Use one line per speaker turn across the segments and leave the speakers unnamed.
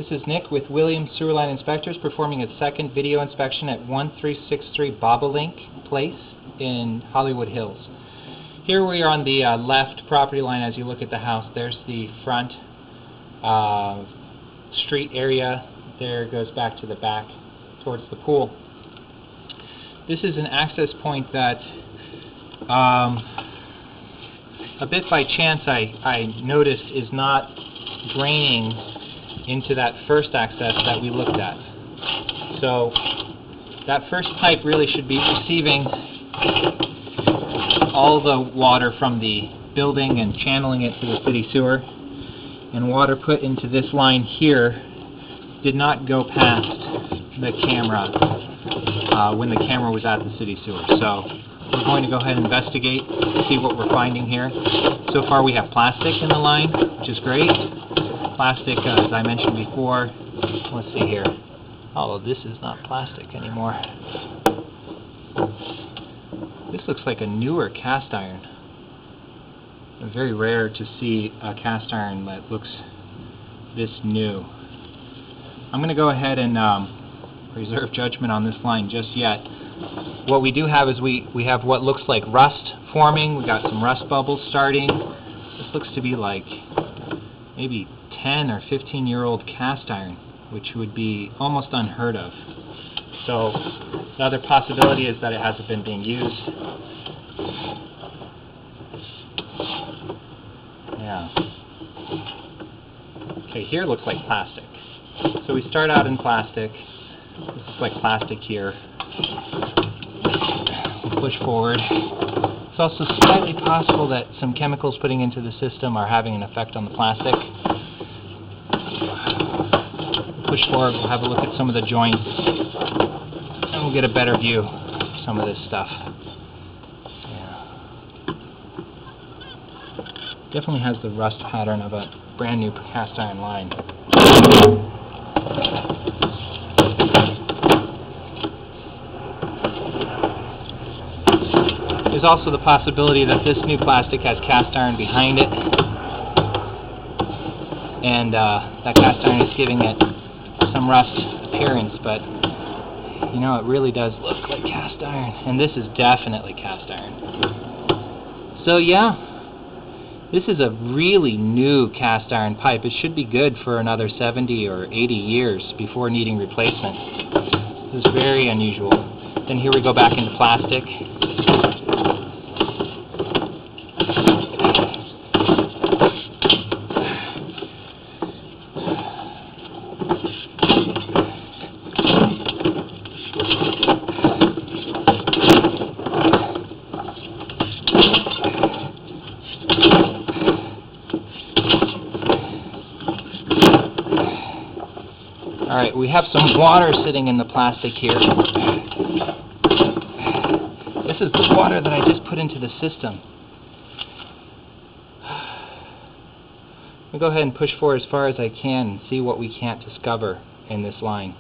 This is Nick with Williams Sewerline Inspectors performing a second video inspection at 1363 Bobolink Place in Hollywood Hills. Here we are on the left property line as you look at the house. There's the front street area. There goes back to the back towards the pool. This is an access point that a bit by chance I noticed is not draining into that first access that we looked at. So that first pipe really should be receiving all the water from the building and channeling it to the city sewer, and water put into this line here did not go past the camera when the camera was at the city sewer. So we're going to go ahead and investigate, see what we're finding here. So far we have plastic in the line, which is great. Plastic, as I mentioned before. Let's see here. Oh, this is not plastic anymore. This looks like a newer cast iron. Very rare to see a cast iron that looks this new. I'm going to go ahead and reserve judgment on this line just yet. What we do have is we have what looks like rust forming. We got some rust bubbles starting. This looks to be like maybe 10 or 15-year-old cast iron, which would be almost unheard of. So the other possibility is that it hasn't been being used. Yeah. Okay, here looks like plastic. So we start out in plastic. This looks like plastic here. We'll push forward. It's also slightly possible that some chemicals putting into the system are having an effect on the plastic. Push forward, we'll have a look at some of the joints, and we'll get a better view of some of this stuff. Yeah. Definitely has the rust pattern of a brand new cast iron line. There's also the possibility that this new plastic has cast iron behind it, and that cast iron is giving it some rust appearance, but you know, it really does look like cast iron, and this is definitely cast iron. So yeah, this is a really new cast iron pipe. It should be good for another 70 or 80 years before needing replacement. This is very unusual. Then here we go back into plastic. Alright, we have some water sitting in the plastic here. This is the water that I just put into the system. I'll go ahead and push forward as far as I can and see what we can't discover in this line.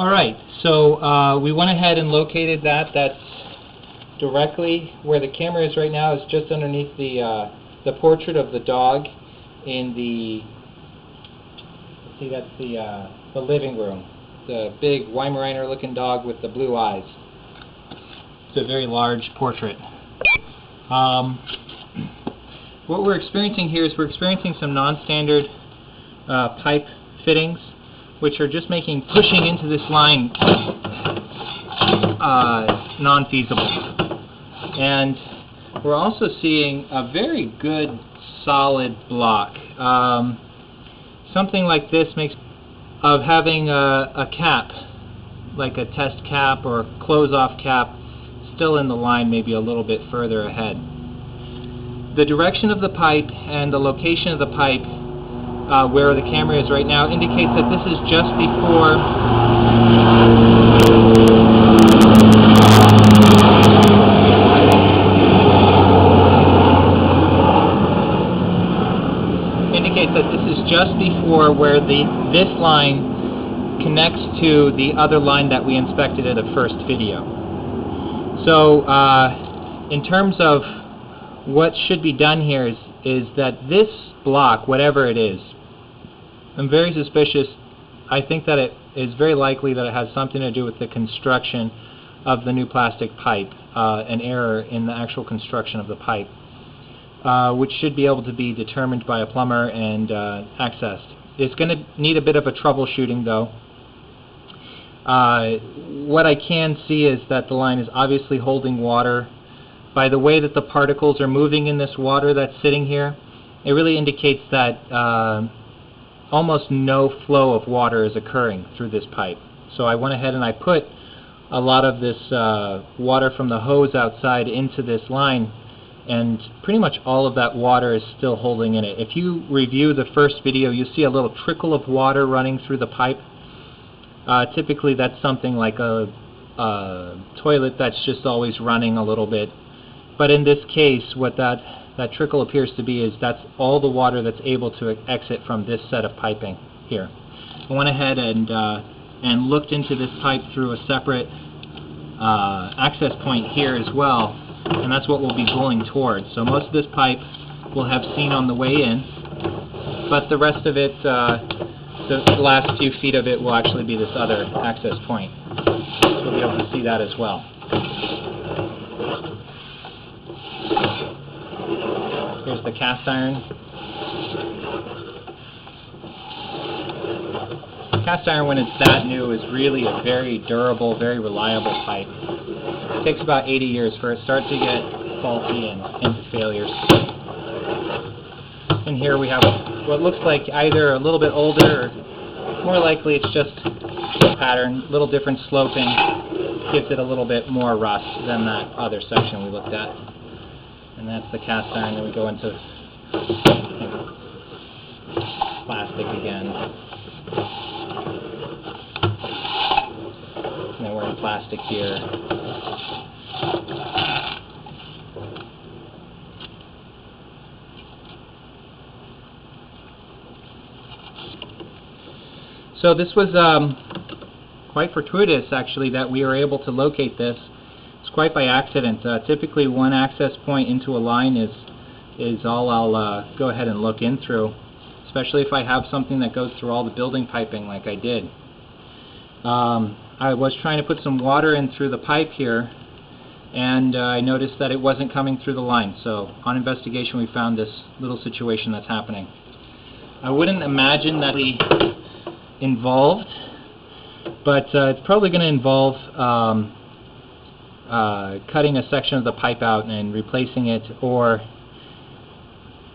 Alright, so we went ahead and located that. That's directly where the camera is right now. Is just underneath the portrait of the dog in the, see, that's the living room. The big Weimaraner looking dog with the blue eyes. It's a very large portrait. What we're experiencing here is we're experiencing some non-standard pipe fittings, which are just making pushing into this line non-feasible. And we're also seeing a very good solid block. Something like this makes of having a cap, like a test cap or close-off cap, still in the line, maybe a little bit further ahead. The direction of the pipe and the location of the pipe where the camera is right now indicates that this is just before where this line connects to the other line that we inspected in the first video. So in terms of what should be done here is that this block, whatever it is, I'm very suspicious. I think that it is very likely that it has something to do with the construction of the new plastic pipe, an error in the actual construction of the pipe, which should be able to be determined by a plumber and accessed. It's going to need a bit of a troubleshooting, though. What I can see is that the line is obviously holding water. By the way that the particles are moving in this water that's sitting here, it really indicates that almost no flow of water is occurring through this pipe. So I went ahead and I put a lot of this water from the hose outside into this line, and pretty much all of that water is still holding in it. If you review the first video, you see a little trickle of water running through the pipe. Typically that's something like a toilet that's just always running a little bit. But in this case, what that trickle appears to be is that's all the water that's able to exit from this set of piping here. I went ahead and looked into this pipe through a separate access point here as well, and that's what we'll be pulling towards. So most of this pipe we'll have seen on the way in, but the rest of it, the last few feet of it, will actually be this other access point. So we'll be able to see that as well. Here's the cast iron. Cast iron, when it's that new, is really a very durable, very reliable pipe. It takes about 80 years for it to start to get faulty and into failures. And here we have what looks like either a little bit older, or more likely it's just a pattern, a little different sloping, gives it a little bit more rust than that other section we looked at. And that's the cast iron. Then we go into plastic again. And then we're in plastic here. So this was quite fortuitous, actually, that we were able to locate this. It's quite by accident. Typically one access point into a line is all I'll go ahead and look in through, especially if I have something that goes through all the building piping like I did. I was trying to put some water in through the pipe here, and I noticed that it wasn't coming through the line. So on investigation we found this little situation that's happening. I wouldn't imagine that we involved, but it's probably going to involve cutting a section of the pipe out and replacing it, or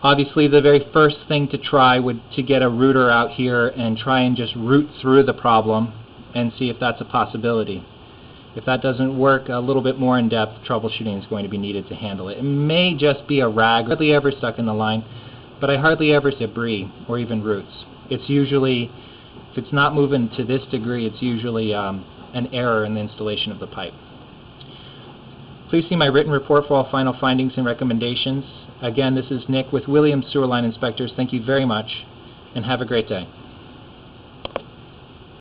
obviously the very first thing to try would to get a router out here and try and just root through the problem and see if that's a possibility. If that doesn't work, a little bit more in-depth troubleshooting is going to be needed to handle it. It may just be a rag, hardly ever stuck in the line, but I hardly ever see debris or even roots. It's usually, if it's not moving to this degree, it's usually an error in the installation of the pipe. Please see my written report for all final findings and recommendations. Again, this is Nick with Williams Sewer Line Inspectors. Thank you very much, and have a great day.